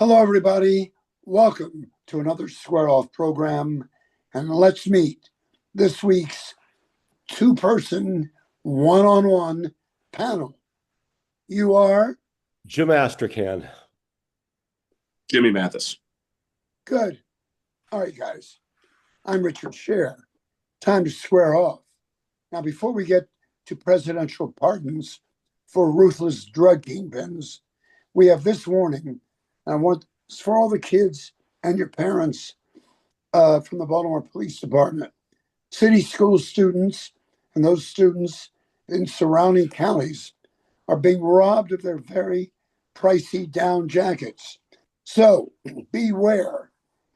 Hello, everybody. Welcome to another Square Off program. And let's meet this week's two-person, one-on-one panel. You are? Jim Astrachan. Jimmy Mathis. Good. All right, guys. I'm Richard Sher. Time to square off. Now, before we get to presidential pardons for ruthless drug kingpins, we have this warning. I want for all the kids and your parents from the Baltimore Police Department, city school students and those students in surrounding counties are being robbed of their very pricey down jackets. So beware.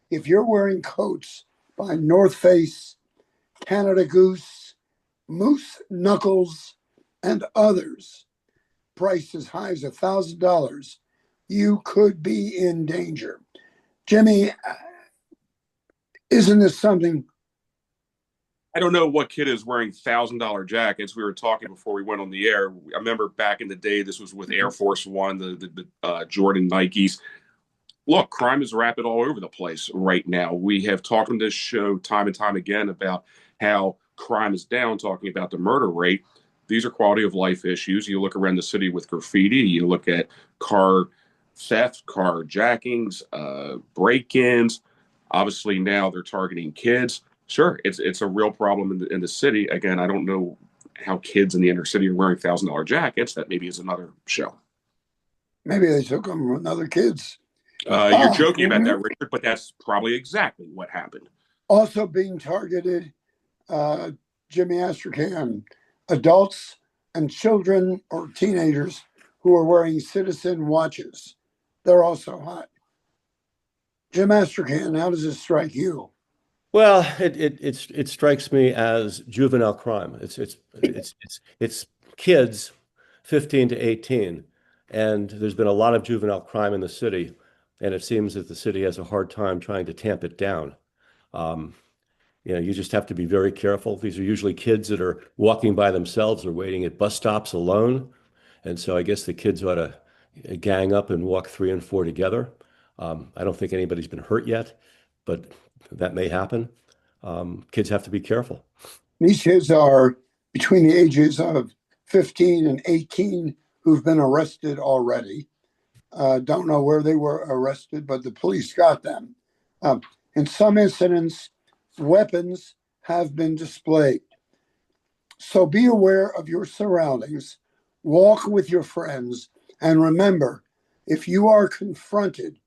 If you're wearing coats by North Face, Canada Goose, Moose Knuckles, and others, priced as high as $1,000, you could be in danger. Jimmy, isn't this something? I don't know what kid is wearing $1,000 jackets. We were talking before we went on the air. I remember back in the day, this was with Air Force One, the Jordan Nikes. Look, crime is rapid all over the place right now. We have talked on this show time and time again about how crime is down, talking about the murder rate. These are quality of life issues. You look around the city with graffiti, you look at car theft, carjackings, break-ins. Obviously now they're targeting kids. Sure, it's a real problem in the city. Again, I don't know how kids in the inner city are wearing $1,000 jackets. That maybe is another show. Maybe they took them from other kids. You're joking about that, Richard, but that's probably exactly what happened. Also being targeted, Jimmy Astrachan, adults and children or teenagers who are wearing citizen watches. They're also hot. Jim Astrachan, how does this strike you? Well, it strikes me as juvenile crime. It's kids 15 to 18, and there's been a lot of juvenile crime in the city, and it seems that the city has a hard time trying to tamp it down. You just have to be very careful. These are usually kids that are walking by themselves or waiting at bus stops alone, and so I guess the kids ought to gang up and walk 3 and 4 together. I don't think anybody's been hurt yet, but that may happen. Kids have to be careful. These kids are between the ages of 15 and 18 who've been arrested already. Don't know where they were arrested, but the police got them. In some incidents, weapons have been displayed. So be aware of your surroundings, walk with your friends, and remember, if you are confronted,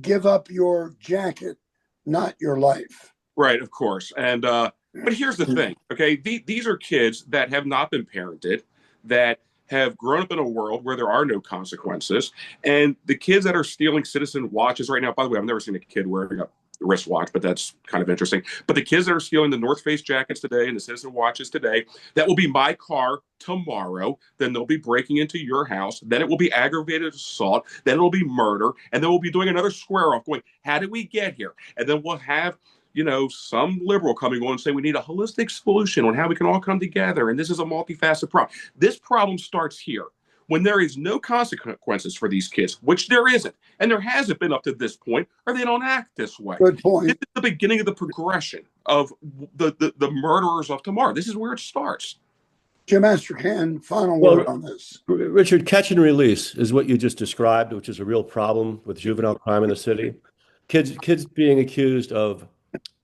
give up your jacket, not your life. Right, of course. And but here's the thing, okay? These are kids that have not been parented, that have grown up in a world where there are no consequences. And the kids that are stealing citizen watches right now, by the way, I've never seen a kid wearing a wristwatch, but that's kind of interesting. But the kids that are stealing the North Face jackets today and the citizen watches today, that will be my car tomorrow. Then they'll be breaking into your house. Then it will be aggravated assault. Then it will be murder. And then we'll be doing another square off going, how did we get here? And then we'll have, some liberal coming on and saying we need a holistic solution on how we can all come together. And this is a multifaceted problem. This problem starts here. When there is no consequences for these kids, which there isn't, and there hasn't been up to this point, or they don't act this way. Good point. This is the beginning of the progression of the murderers of tomorrow. This is where it starts. Jim Astrachan, final word on this. Richard, catch and release is what you just described, which is a real problem with juvenile crime in the city. Kids being accused of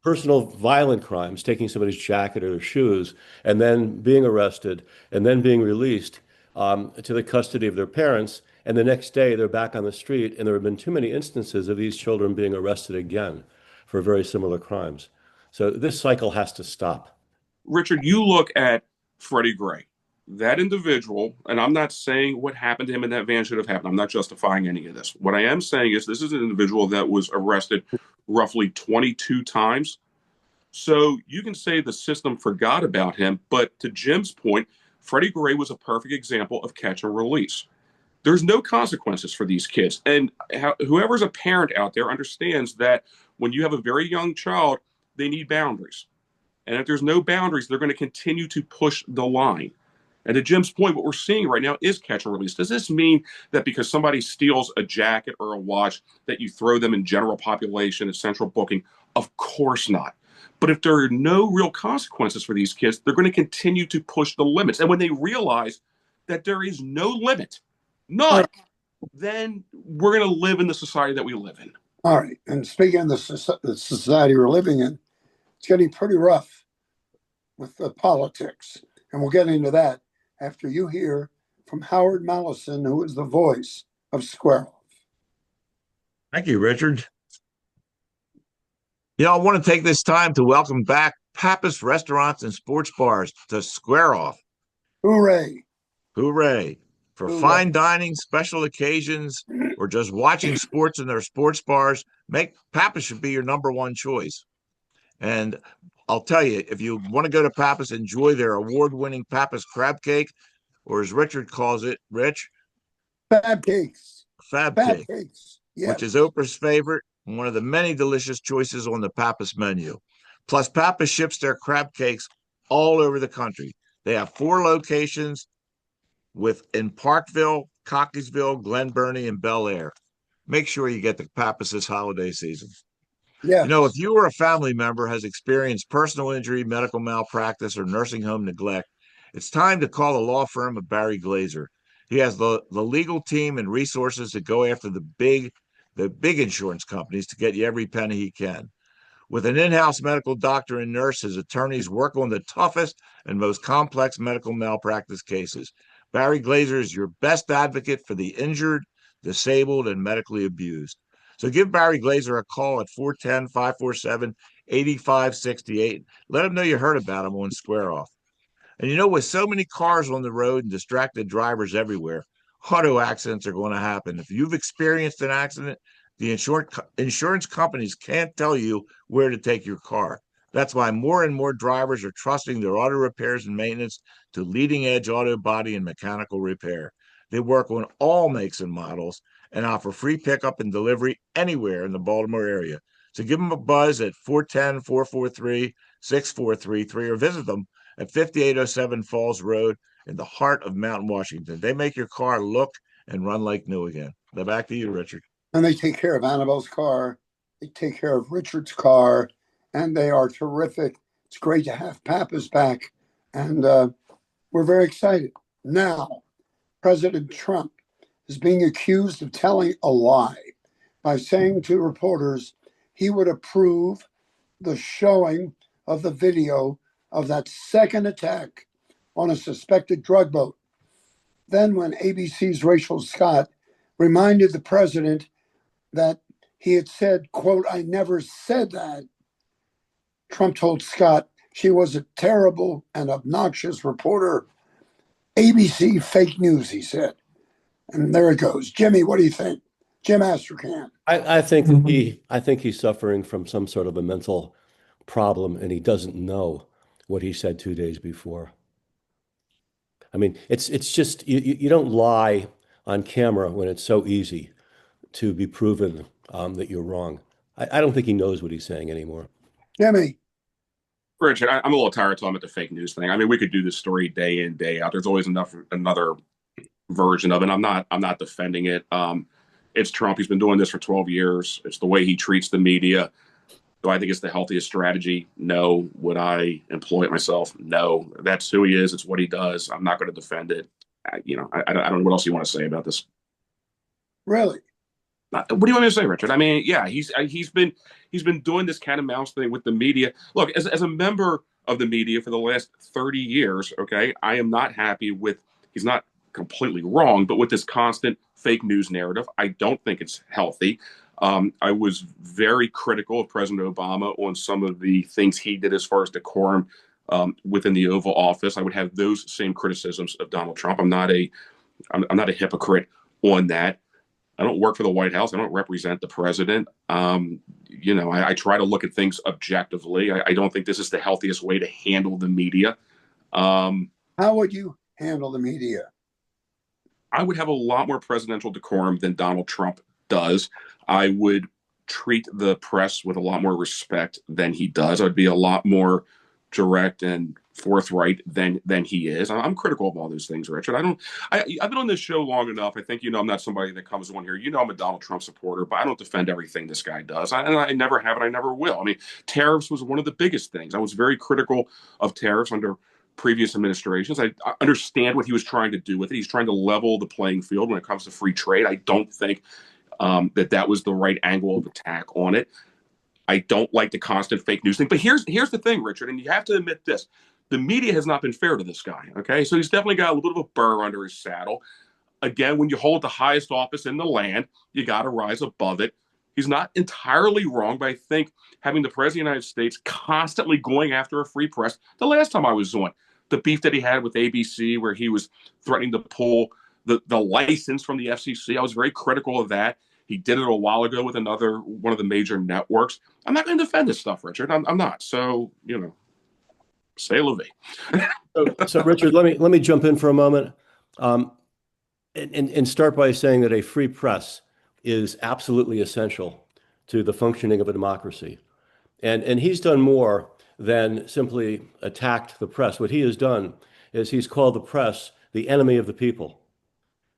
personal violent crimes, taking somebody's jacket or their shoes, and then being arrested, and then being released to the custody of their parents, and the next day they're back on the street, and there have been too many instances of these children being arrested again for very similar crimes. So this cycle has to stop. Richard, you look at Freddie Gray, that individual, and I'm not saying what happened to him in that van should have happened. I'm not justifying any of this. What I am saying is this is an individual that was arrested roughly 22 times. So you can say the system forgot about him, but to Jim's point, Freddie Gray was a perfect example of catch and release. There's no consequences for these kids. And whoever's a parent out there understands that when you have a very young child, they need boundaries. And if there's no boundaries, they're going to continue to push the line. And to Jim's point, what we're seeing right now is catch and release. Does this mean that because somebody steals a jacket or a watch that you throw them in general population and central booking? Of course not. But if there are no real consequences for these kids, they're going to continue to push the limits. And when they realize that there is no limit, none, then we're going to live in the society that we live in. All right. And speaking of the society we're living in, it's getting pretty rough with the politics. And we'll get into that after you hear from Howard Mallison, who is the voice of Square Off. Thank you, Richard. I want to take this time to welcome back Pappas restaurants and sports bars to Square Off. Hooray. Hooray. For fine dining, special occasions, or just watching sports in their sports bars, Pappas should be your number one choice. And I'll tell you, if you want to go to Pappas, enjoy their award-winning Pappas crab cake, or as Richard calls it, Rich? Fab cakes. Fab cakes. Yes. Which is Oprah's favorite, and one of the many delicious choices on the Pappas menu. Plus, Pappas ships their crab cakes all over the country. They have 4 locations in Parkville, Cockeysville, Glen Burnie, and Bel Air. Make sure you get the Pappas this holiday season. Yeah. If you or a family member has experienced personal injury, medical malpractice, or nursing home neglect, it's time to call the law firm of Barry Glazer. He has the legal team and resources to go after the big insurance companies to get you every penny he can. With an in-house medical doctor and nurse, his attorneys work on the toughest and most complex medical malpractice cases. Barry Glazer is your best advocate for the injured, disabled, and medically abused. So give Barry Glazer a call at 410-547-8568. Let him know you heard about him on Square Off. And with so many cars on the road and distracted drivers everywhere, auto accidents are going to happen. If you've experienced an accident, the insurance companies can't tell you where to take your car. That's why more and more drivers are trusting their auto repairs and maintenance to leading-edge auto body and mechanical repair. They work on all makes and models and offer free pickup and delivery anywhere in the Baltimore area. So give them a buzz at 410-443-6433 or visit them at 5807 Falls Road in the heart of Mountain Washington. They make your car look and run like new again. Now back to you, Richard. And they take care of Annabelle's car. They take care of Richard's car. And they are terrific. It's great to have Pappas back. And we're very excited. Now, President Trump is being accused of telling a lie by saying to reporters he would approve the showing of the video of that second attack on a suspected drug boat. Then when ABC's Rachel Scott reminded the president that he had said, quote, "I never said that," Trump told Scott she was a terrible and obnoxious reporter. ABC fake news, he said. And there it goes. Jimmy, what do you think? Jim Astrachan. I think he's suffering from some sort of a mental problem, and he doesn't know what he said 2 days before. I mean, it's just you don't lie on camera when it's so easy to be proven that you're wrong. I don't think he knows what he's saying anymore. Jimmy. Richard, I'm a little tired of talking about the fake news thing. I mean, we could do this story day in, day out. There's always another version of it. I'm not defending it. It's Trump. He's been doing this for 12 years. It's the way he treats the media. Do I think it's the healthiest strategy? No. Would I employ it myself? No. That's who he is. It's what he does. I'm not going to defend it. I don't know what else you want to say about this. Really? What do you want me to say, Richard? I mean, yeah, he's been doing this cat and mouse thing with the media. Look, as a member of the media for the last 30 years, okay, I am not happy with. He's not completely wrong, but with this constant fake news narrative, I don't think it's healthy. I was very critical of President Obama on some of the things he did as far as decorum within the Oval Office. I would have those same criticisms of Donald Trump. I'm not a hypocrite on that. I don't work for the White House. I don't represent the president. I try to look at things objectively. I don't think this is the healthiest way to handle the media. How would you handle the media? I would have a lot more presidential decorum than Donald Trump does. I would treat the press with a lot more respect than he does. I'd be a lot more direct and forthright than he is. I'm critical of all those things, Richard. I've been on this show long enough. I think I'm not somebody that comes on here. I'm a Donald Trump supporter, but I don't defend everything this guy does. I never have, and I never will. I mean, tariffs was one of the biggest things. I was very critical of tariffs under previous administrations. I understand what he was trying to do with it. He's trying to level the playing field when it comes to free trade. I don't think that was the right angle of attack on it. I don't like the constant fake news thing. But here's the thing, Richard, and you have to admit this. The media has not been fair to this guy, okay? So he's definitely got a little bit of a burr under his saddle. Again, when you hold the highest office in the land, you got to rise above it. He's not entirely wrong, but I think having the President of the United States constantly going after a free press, the last time I was on, the beef that he had with ABC where he was threatening to pull the license from the FCC, I was very critical of that. He did it a while ago with one of the major networks. I'm not going to defend this stuff, Richard. I'm not. So, say la vie. So Richard, let me jump in for a moment, and start by saying that a free press is absolutely essential to the functioning of a democracy. And he's done more than simply attacked the press. What he has done is he's called the press the enemy of the people.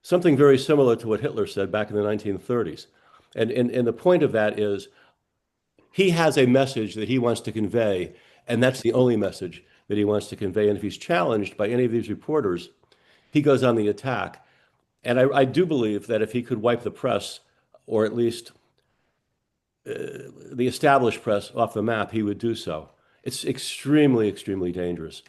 Something very similar to what Hitler said back in the 1930s. And the point of that is he has a message that he wants to convey, and that's the only message that he wants to convey. And if he's challenged by any of these reporters, he goes on the attack. And I do believe that if he could wipe the press, or at least the established press, off the map, he would do so. It's extremely, extremely dangerous,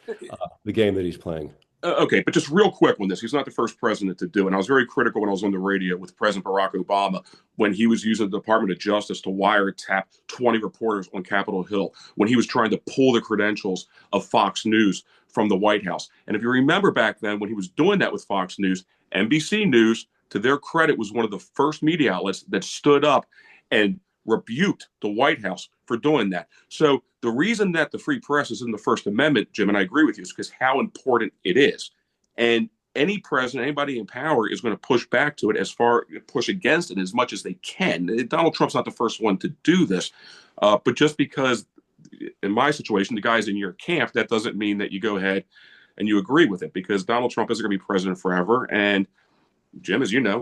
the game that he's playing. Okay, but just real quick on this. He's not the first president to do it. And I was very critical when I was on the radio with President Barack Obama when he was using the Department of Justice to wiretap 20 reporters on Capitol Hill, when he was trying to pull the credentials of Fox News from the White House. And if you remember back then, when he was doing that with Fox News, NBC News, to their credit, was one of the first media outlets that stood up and rebuked the White House for doing that. So the reason that the free press is in the First Amendment, Jim, and I agree with you, is because how important it is. And any president, anybody in power is going to push back to it, push against it as much as they can. Donald Trump's not the first one to do this. But just because, in my situation, the guy's in your camp, that doesn't mean that you go ahead and you agree with it, because Donald Trump isn't going to be president forever. And Jim, as you know,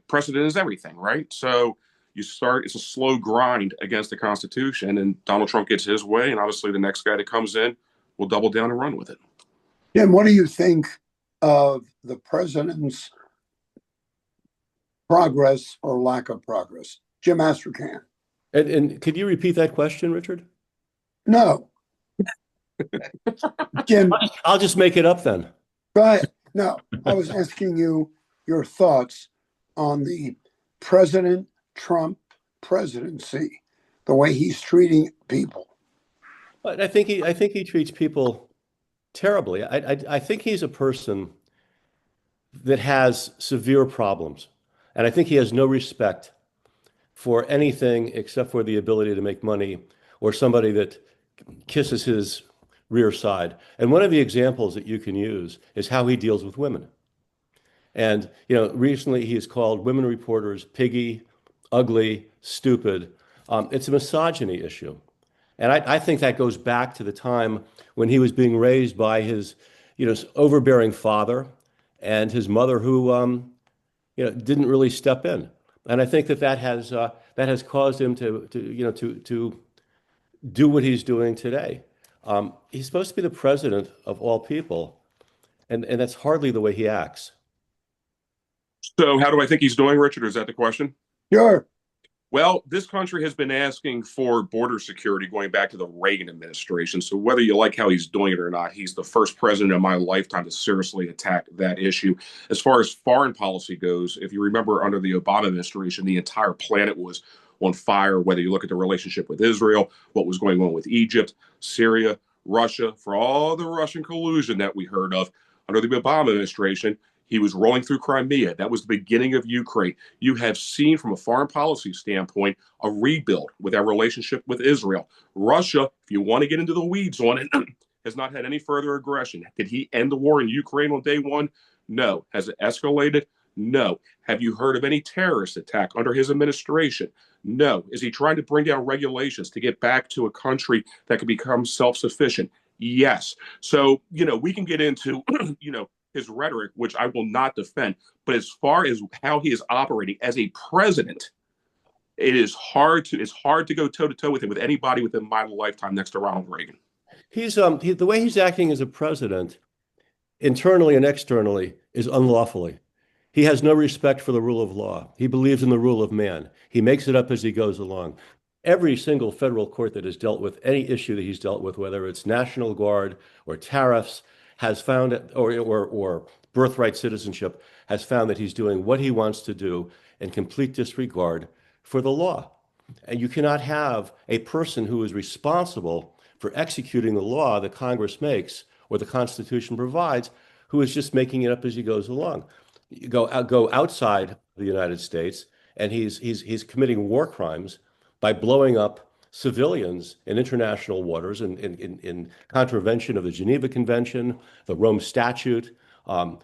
precedent is everything, right? So it's a slow grind against the Constitution, and Donald Trump gets his way, and obviously the next guy that comes in will double down and run with it. Jim, what do you think of the president's progress or lack of progress? Jim Astrachan. And could you repeat that question, Richard? No. Jim, I'll just make it up then. go ahead. No, I was asking you your thoughts on the President Trump presidency, the way he's treating people. But I think he treats people terribly. I think he's a person that has severe problems, and I think he has no respect for anything except for the ability to make money, or somebody that kisses his rear side. And one of the examples that you can use is how he deals with women. And recently he has called women reporters piggy, ugly, stupid. It's a misogyny issue. And I think that goes back to the time when he was being raised by his, overbearing father and his mother, who, didn't really step in. And I think that has caused him to do what he's doing today. He's supposed to be the president of all people, and that's hardly the way he acts. So how do I think he's doing, Richard? Is that the question? Sure. Well, this country has been asking for border security going back to the Reagan administration. So whether you like how he's doing it or not, he's the first president in my lifetime to seriously attack that issue. As far as foreign policy goes, if you remember, under the Obama administration, the entire planet was on fire, whether you look at the relationship with Israel, what was going on with Egypt, Syria, Russia, for all the Russian collusion that we heard of under the Obama administration. He was rolling through Crimea. That was the beginning of Ukraine. You have seen, from a foreign policy standpoint, a rebuild with our relationship with Israel. Russia, if you want to get into the weeds on it, has not had any further aggression. Did he end the war in Ukraine on day one? No. Has it escalated? No. Have you heard of any terrorist attack under his administration? No. Is he trying to bring down regulations to get back to a country that can become self-sufficient? Yes. So, we can get into, his rhetoric, which I will not defend. But as far as how he is operating as a president, it's hard to go toe to toe with him with anybody within my lifetime next to Ronald Reagan. The way he's acting as a president, internally and externally, is unlawfully. He has no respect for the rule of law. He believes in the rule of man. He makes it up as he goes along. Every single federal court that has dealt with any issue that he's dealt with, whether it's National Guard or tariffs, has found it, or birthright citizenship, has found that he's doing what he wants to do in complete disregard for the law. And you cannot have a person who is responsible for executing the law that Congress makes or the Constitution provides, who is just making it up as he goes along. You go outside the United States, and he's committing war crimes by blowing up civilians in international waters in contravention of the Geneva Convention, the Rome Statute, the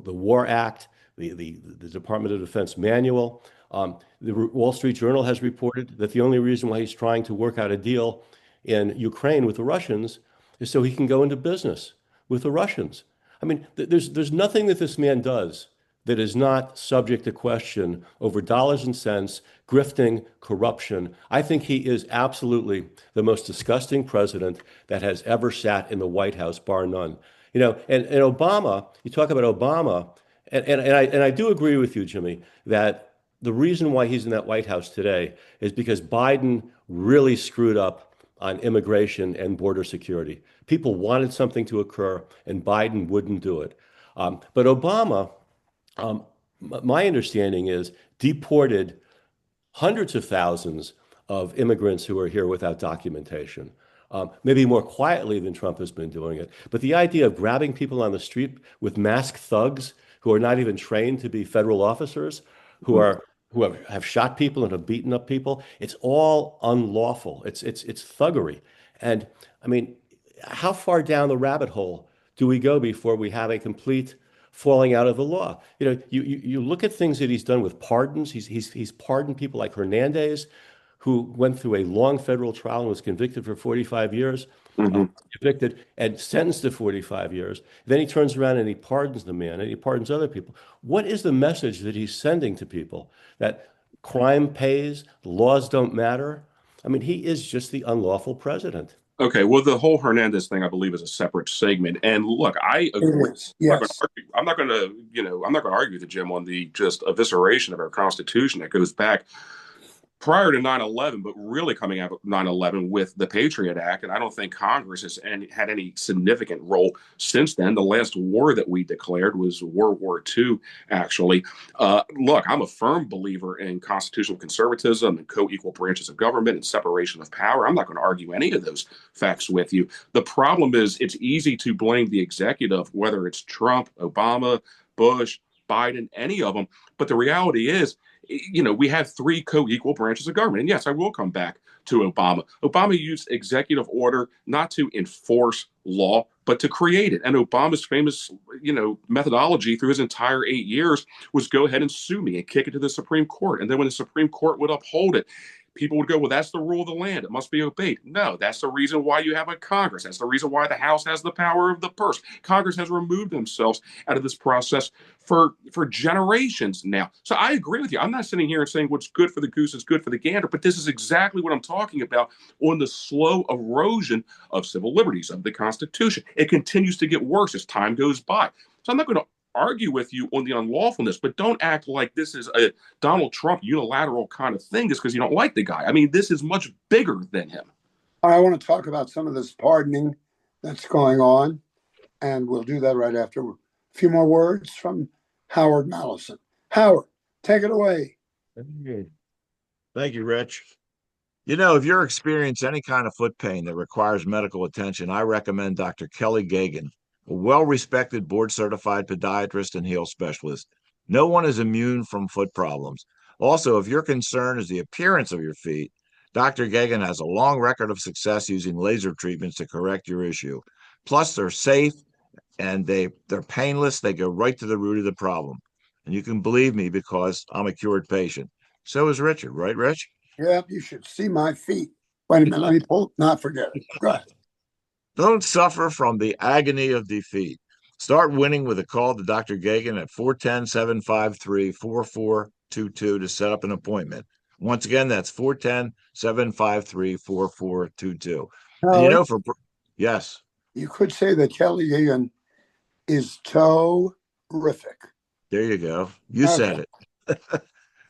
War Act, the Department of Defense Manual. The Wall Street Journal has reported that the only reason why he's trying to work out a deal in Ukraine with the Russians is so he can go into business with the Russians. I mean, there's nothing that this man does that is not subject to question over dollars and cents, grifting, corruption. I think he is absolutely the most disgusting president that has ever sat in the White House, bar none. And Obama, you talk about Obama, and I do agree with you, Jimmy, that the reason why he's in that White House today is because Biden really screwed up on immigration and border security. People wanted something to occur, and Biden wouldn't do it. But Obama, my understanding is, deported hundreds of thousands of immigrants who are here without documentation, maybe more quietly than Trump has been doing it. But the idea of grabbing people on the street with masked thugs who are not even trained to be federal officers, who have shot people and have beaten up people, it's all unlawful. It's thuggery. And I mean, how far down the rabbit hole do we go before we have a complete falling out of the law? You look at things that he's done with pardons. He's pardoned people like Hernandez, who went through a long federal trial and was convicted for 45 years, convicted and sentenced to 45 years. Then he turns around and he pardons the man, and he pardons other people. What is the message that he's sending to people? That crime pays, laws don't matter? I mean, he is just the unlawful president. Okay, well, the whole Hernandez thing, I believe, is a separate segment. And look, I agree. Yes. I'm not going to argue with you, Jim, on the just evisceration of our Constitution that goes back prior to 9/11, but really coming out of 9/11 with the Patriot Act. And I don't think Congress has had any significant role since then. The last war that we declared was World War II, actually. Look, I'm a firm believer in constitutional conservatism and co-equal branches of government and separation of power. I'm not going to argue any of those facts with you. The problem is it's easy to blame the executive, whether it's Trump, Obama, Bush, Biden, any of them. But the reality is, we have three co-equal branches of government. And yes, I will come back to Obama. Obama used executive order not to enforce law, but to create it. And Obama's famous, methodology through his entire 8 years was go ahead and sue me and kick it to the Supreme Court. And then when the Supreme Court would uphold it, people would go, well, that's the rule of the land. It must be obeyed. No, that's the reason why you have a Congress. That's the reason why the House has the power of the purse. Congress has removed themselves out of this process for generations now. So I agree with you. I'm not sitting here and saying what's good for the goose is good for the gander, but this is exactly what I'm talking about on the slow erosion of civil liberties, of the Constitution. It continues to get worse as time goes by. So I'm not going to argue with you on the unlawfulness, but don't act like this is a Donald Trump unilateral kind of thing just because you don't like the guy. I mean, this is much bigger than him. I want to talk about some of this pardoning that's going on, and we'll do that right after a few more words from Howard Mallison. Howard, take it away. Thank you, Rich. If you're experiencing any kind of foot pain that requires medical attention, I recommend Dr. Kelly Gagan, a well-respected board-certified podiatrist and heel specialist. No one is immune from foot problems. Also, if your concern is the appearance of your feet, Dr. Gagan has a long record of success using laser treatments to correct your issue. Plus, they're safe and they're painless. They go right to the root of the problem. And you can believe me because I'm a cured patient. So is Richard, right, Rich? Yeah, you should see my feet. Wait a minute, let me pull. Not forget it. Go ahead. Don't suffer from the agony of defeat. Start winning with a call to Dr. Gagan at 410-753-4422 to set up an appointment. Once again, that's 410-753-4422. And Now, yes, you could say that Kelly Egan is terrific. there you go. You Okay. said it.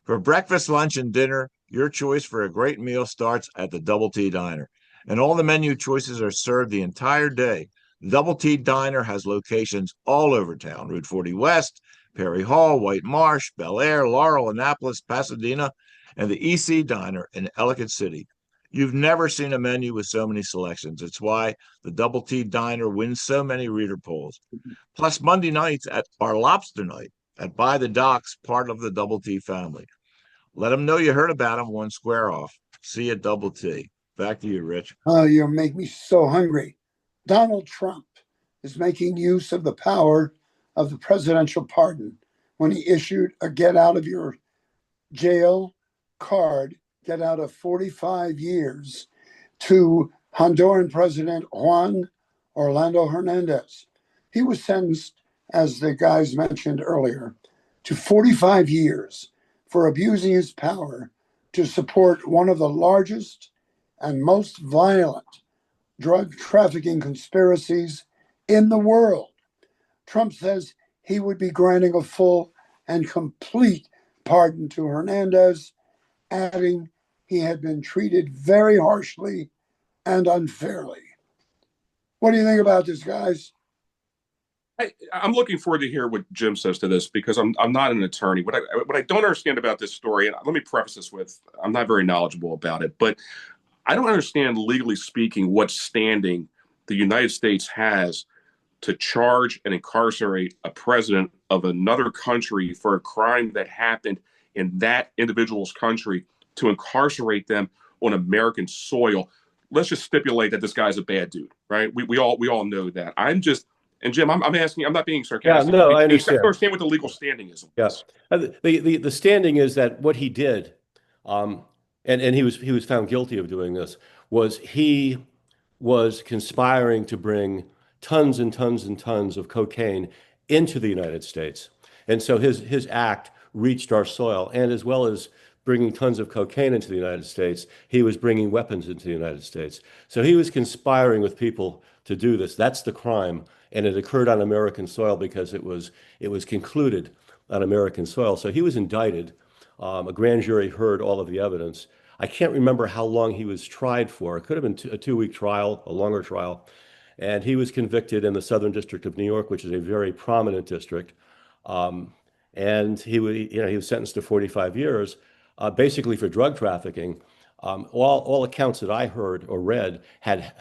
For breakfast, lunch, and dinner, your choice for a great meal starts at the Double T Diner. And all the menu choices are served the entire day. The Double T Diner has locations all over town: Route 40 West, Perry Hall, White Marsh, Bel Air, Laurel, Annapolis, Pasadena, and the EC Diner in Ellicott City. You've never seen a menu with so many selections. It's why the Double T Diner wins so many reader polls. Plus, Monday nights at our lobster night at By the Docks, part of the Double T family. Let them know you heard about them one square off. See you at Double T. Back to you, Rich. Oh, you make me so hungry. Donald Trump is making use of the power of the presidential pardon when he issued a get out of your jail card, get out of 45 years, to Honduran President Juan Orlando Hernandez. He was sentenced, as the guys mentioned earlier, to 45 years for abusing his power to support one of the largest and most violent drug trafficking conspiracies in the world. Trump says he would be granting a full and complete pardon to Hernandez, adding he had been treated very harshly and unfairly. What do you think about this, guys? I'm looking forward to hear what Jim says to this, because I'm not an attorney. What I don't understand about this story, and let me preface this with, I'm not very knowledgeable about it, but I don't understand, legally speaking, what standing the United States has to charge and incarcerate a president of another country for a crime that happened in that individual's country, to incarcerate them on American soil. Let's just stipulate that this guy's a bad dude, right? We all know that. And Jim, I'm asking, I'm not being sarcastic. Yeah, no, I I understand. understand what the legal standing is. Yeah. The standing is that what he did, and he was found guilty of doing this, was he was conspiring to bring tons and tons and tons of cocaine into the United States. And so his act reached our soil, and as well as bringing tons of cocaine into the United States, he was bringing weapons into the United States. So he was conspiring with people to do this. That's the crime, and it occurred on American soil because it was concluded on American soil. So he was indicted. A grand jury heard all of the evidence. I can't remember how long he was tried for. It could have been a 2-week trial, a longer trial. And he was convicted in the Southern District of New York, which is a very prominent district. And he was sentenced to 45 years, basically for drug trafficking. All accounts that I heard or read had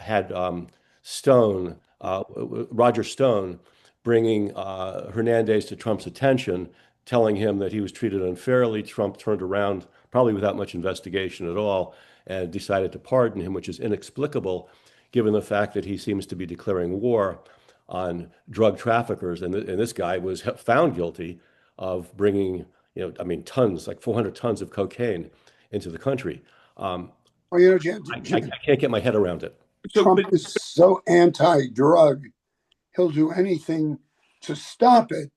Roger Stone, bringing Hernandez to Trump's attention, telling him that he was treated unfairly. Trump turned around, probably without much investigation at all, and decided to pardon him, which is inexplicable given the fact that he seems to be declaring war on drug traffickers. And this guy was found guilty of bringing, tons, like 400 tons of cocaine into the country. Well, Jim, I can't get my head around it. Trump is so anti-drug, he'll do anything to stop it,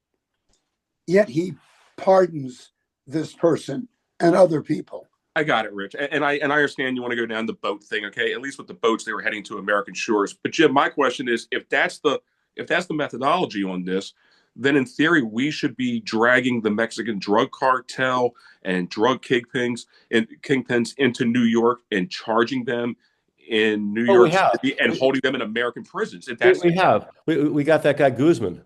yet he pardons this person and other people. I got it, Rich. And I understand you want to go down the boat thing, okay? At least with the boats, they were heading to American shores. But Jim, my question is, if that's the methodology on this, then in theory, we should be dragging the Mexican drug cartel and drug kingpins into New York and charging them in New York City and holding them in American prisons. We got that guy Guzman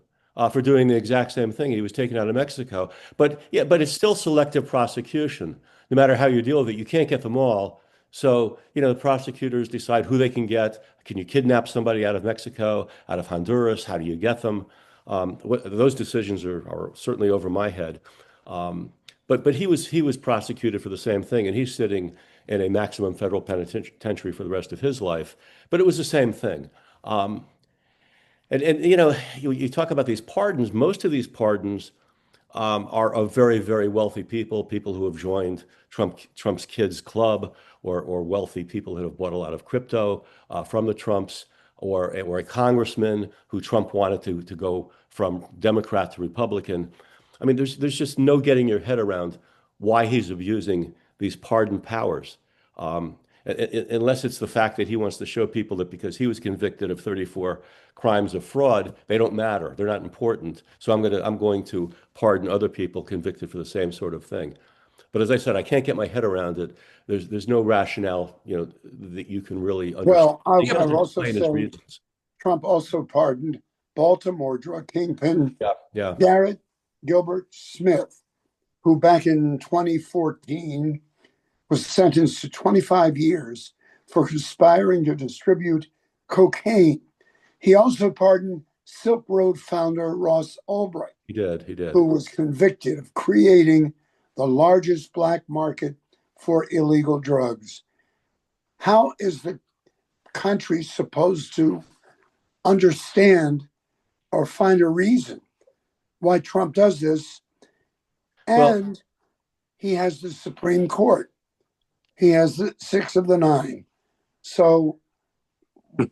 for doing the exact same thing. He was taken out of Mexico. But it's still selective prosecution. No matter how you deal with it, you can't get them all. So, the prosecutors decide who they can get. Can you kidnap somebody out of Mexico, out of Honduras? How do you get them? Those decisions are certainly over my head. But he was prosecuted for the same thing, and he's sitting in a maximum federal penitentiary for the rest of his life. But it was the same thing. You talk about these pardons. Most of these pardons are of very, very wealthy people who have joined Trump's Kids Club, or wealthy people who have bought a lot of crypto from the Trumps, or a congressman who Trump wanted to go from Democrat to Republican. I mean, there's just no getting your head around why he's abusing these pardon powers. Unless it's the fact that he wants to show people that because he was convicted of 34 crimes of fraud, they don't matter. They're not important. So I'm going to pardon other people convicted for the same sort of thing. But as I said, I can't get my head around it. There's no rationale, that you can really understand. Well, I He doesn't would also explain his say reasons. Trump also pardoned Baltimore drug kingpin Yeah. Garrett Gilbert Smith, who back in 2014 was sentenced to 25 years for conspiring to distribute cocaine. He also pardoned Silk Road founder Ross Ulbricht, He did. who was convicted of creating the largest black market for illegal drugs. How is the country supposed to understand or find a reason why Trump does this? And Well, he has the Supreme Court. He has the 6 of the 9. So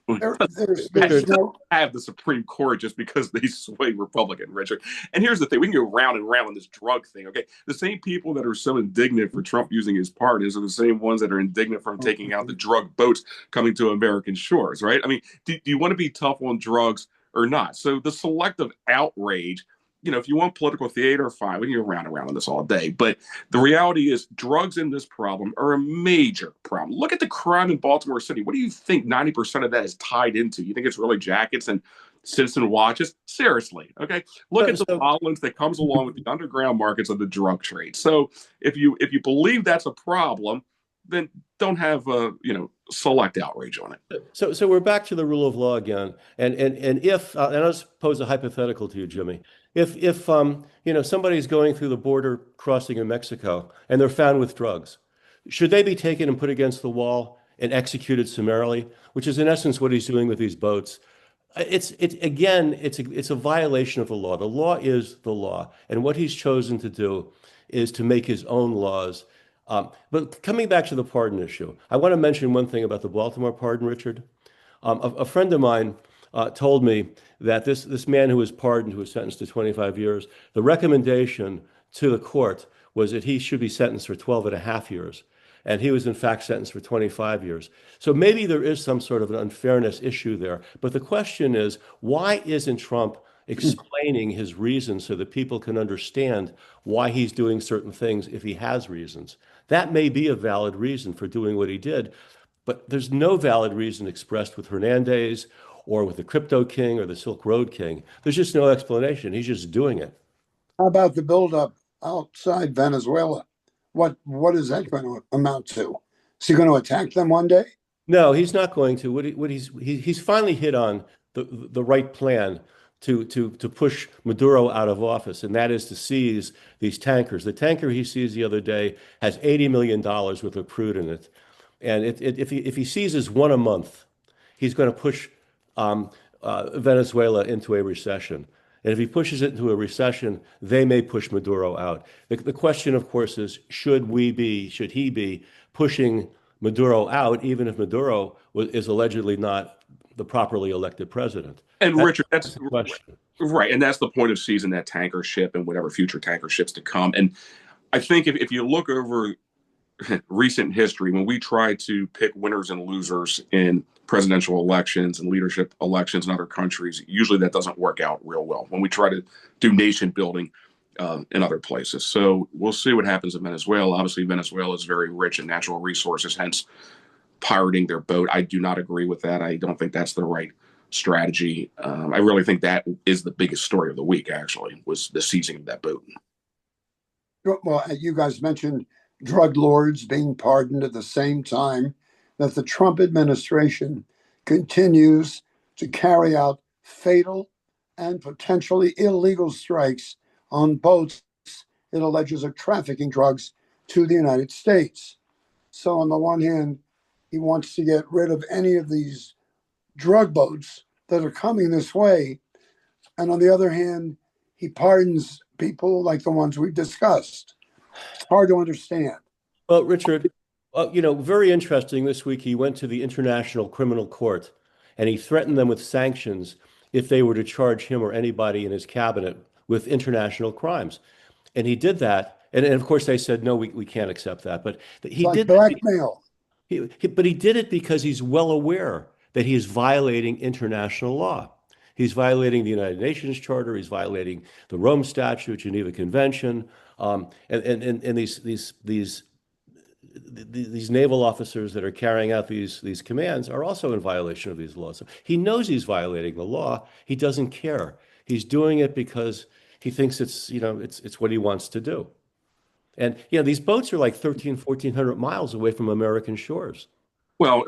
there's Richard, no. have the Supreme Court just because they sway Republican, Richard. And here's the thing: we can go round and round on this drug thing. Okay, the same people that are so indignant for Trump using his pardons are the same ones that are indignant from taking out the drug boats coming to American shores, right? I mean, do you want to be tough on drugs or not? So the selective outrage. If you want political theater, fine. We can go round and round on this all day. But the reality is drugs in this problem are a major problem. Look at the crime in Baltimore City. What do you think 90% of that is tied into? You think it's really jackets and citizen watches? Seriously, okay? Look at the violence that comes along with the underground markets of the drug trade. So if you believe that's a problem, then don't have select outrage on it. So we're back to the rule of law again. And if and I'll just pose a hypothetical to you, Jimmy. If somebody's going through the border crossing in Mexico and they're found with drugs, should they be taken and put against the wall and executed summarily, which is in essence what he's doing with these boats? It's a violation of the law. The law is the law, and what he's chosen to do is to make his own laws. But coming back to the pardon issue, I want to mention one thing about the Baltimore pardon, Richard. A friend of mine told me that this man who was pardoned, who was sentenced to 25 years, the recommendation to the court was that he should be sentenced for 12 and a half years. And he was in fact sentenced for 25 years. So maybe there is some sort of an unfairness issue there. But the question is, why isn't Trump explaining his reasons so that people can understand why he's doing certain things if he has reasons? That may be a valid reason for doing what he did, but there's no valid reason expressed with Hernandez or with the Crypto King or the Silk Road King. There's just no explanation. He's just doing it. How about the buildup outside Venezuela? What is that going to amount to? Is he going to attack them one day? No, he's not going to. He's finally hit on the right plan to push Maduro out of office, and that is to seize these tankers. The tanker he seized the other day has $80 million worth of crude in it, and if he seizes one a month, he's going to push Venezuela into a recession. And if he pushes it into a recession, they may push Maduro out. The question, of course, is should he be pushing Maduro out, even if Maduro is allegedly not the properly elected president? And Richard, that's the question. Right. And that's the point of seizing that tanker ship and whatever future tanker ships to come. And I think if you look over recent history, when we try to pick winners and losers in presidential elections and leadership elections in other countries, usually that doesn't work out real well when we try to do nation building in other places. So we'll see what happens in Venezuela. Obviously, Venezuela is very rich in natural resources, hence pirating their boat. I do not agree with that. I don't think that's the right strategy. I really think that is the biggest story of the week, actually, was the seizing of that boat. Well, you guys mentioned drug lords being pardoned at the same time that the Trump administration continues to carry out fatal and potentially illegal strikes on boats it alleges are trafficking drugs to the United States. So on the one hand, he wants to get rid of any of these drug boats that are coming this way. And on the other hand, he pardons people like the ones we've discussed. It's hard to understand. Well, Richard, very interesting. This week he went to the International Criminal Court and he threatened them with sanctions if they were to charge him or anybody in his cabinet with international crimes. And he did that. And of course, they said, no, we can't accept that. But he Like did blackmail. but he did it because he's well aware that he is violating international law. He's violating the United Nations Charter. He's violating the Rome Statute, Geneva Convention, and these naval officers that are carrying out these commands are also in violation of these laws. So he knows he's violating the law. He doesn't care. He's doing it because he thinks it's what he wants to do. And these boats are like 1,400 miles away from American shores. Well,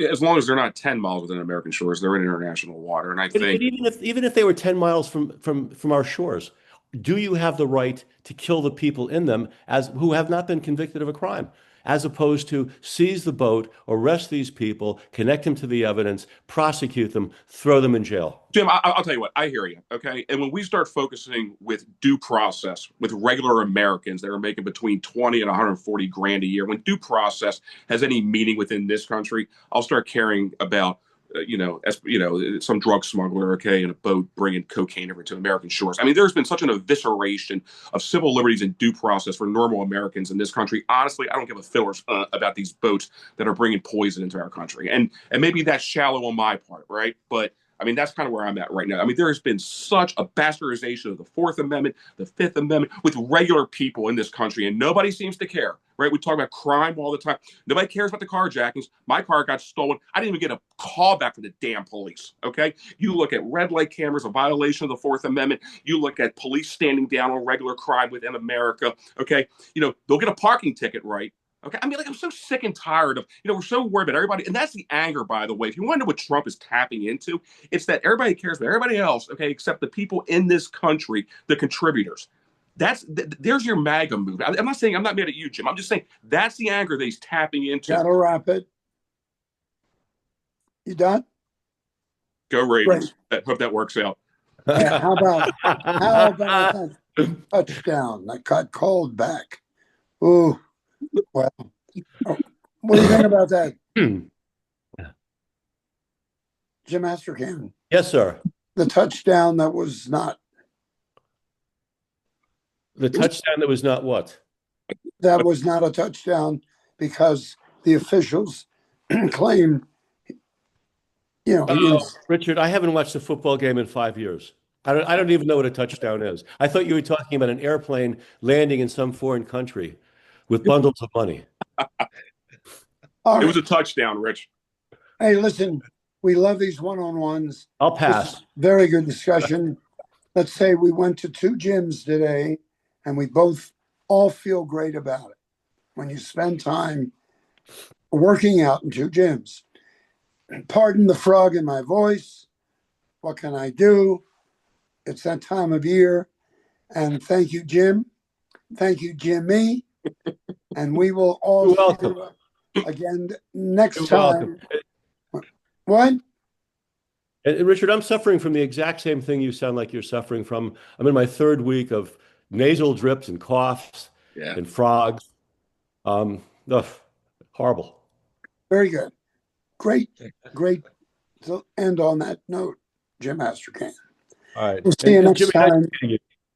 as long as they're not 10 miles within American shores, they're in international water. And I But think even if they were 10 miles from our shores, do you have the right to kill the people in them who have not been convicted of a crime, as opposed to seize the boat, arrest these people, connect them to the evidence, prosecute them, throw them in jail? Jim, I'll tell you what, I hear you. Okay. And when we start focusing with due process with regular Americans that are making between 20 and 140 grand a year, when due process has any meaning within this country, I'll start caring about some drug smuggler, okay, in a boat bringing cocaine over to American shores. I mean, there's been such an evisceration of civil liberties and due process for normal Americans in this country. Honestly, I don't give a fillers about these boats that are bringing poison into our country. And maybe that's shallow on my part, right? But I mean, that's kind of where I'm at right now. I mean, there has been such a bastardization of the Fourth Amendment, the Fifth Amendment with regular people in this country, and nobody seems to care, right? We talk about crime all the time. Nobody cares about the carjackings. My car got stolen. I didn't even get a call back from the damn police, okay? You look at red light cameras, a violation of the Fourth Amendment. You look at police standing down on regular crime within America, okay? They'll get a parking ticket, right? Okay, I mean, I'm so sick and tired of, we're so worried about everybody. And that's the anger, by the way. If you want to know what Trump is tapping into, it's that everybody cares about everybody else, okay, except the people in this country, the contributors. There's your MAGA move. I'm not saying I'm not mad at you, Jim. I'm just saying that's the anger that he's tapping into. Gotta wrap it. You done? Go Ravens. Hope that works out. Yeah, how about that touchdown that got called back? Ooh, well, what do you think about that, Jim Astrachan? Yes, sir. The touchdown that was not. The touchdown that was not what? That was not a touchdown because the officials claimed, Richard, I haven't watched a football game in 5 years. I don't even know what a touchdown is. I thought you were talking about an airplane landing in some foreign country with bundles of money. It was a touchdown, Rich. Hey, listen, we love these one-on-ones. I'll pass. Very good discussion. Let's say we went to 2 gyms today and we both all feel great about it. When you spend time working out in 2 gyms. Pardon the frog in my voice. What can I do? It's that time of year. And thank you, Jim. Thank you, Jimmy. And we will all You're welcome. Again next You're time. welcome. What? And Richard, I'm suffering from the exact same thing you sound like you're suffering from. I'm in my 3rd week of nasal drips and coughs and frogs. Horrible. Very good. Great to end on that note, Jim Astrachan. All right. We'll see you next Jimmy, time.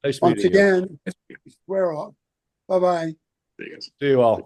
Nice Once meeting you. again, swear off. Bye-bye. See you guys. See you all.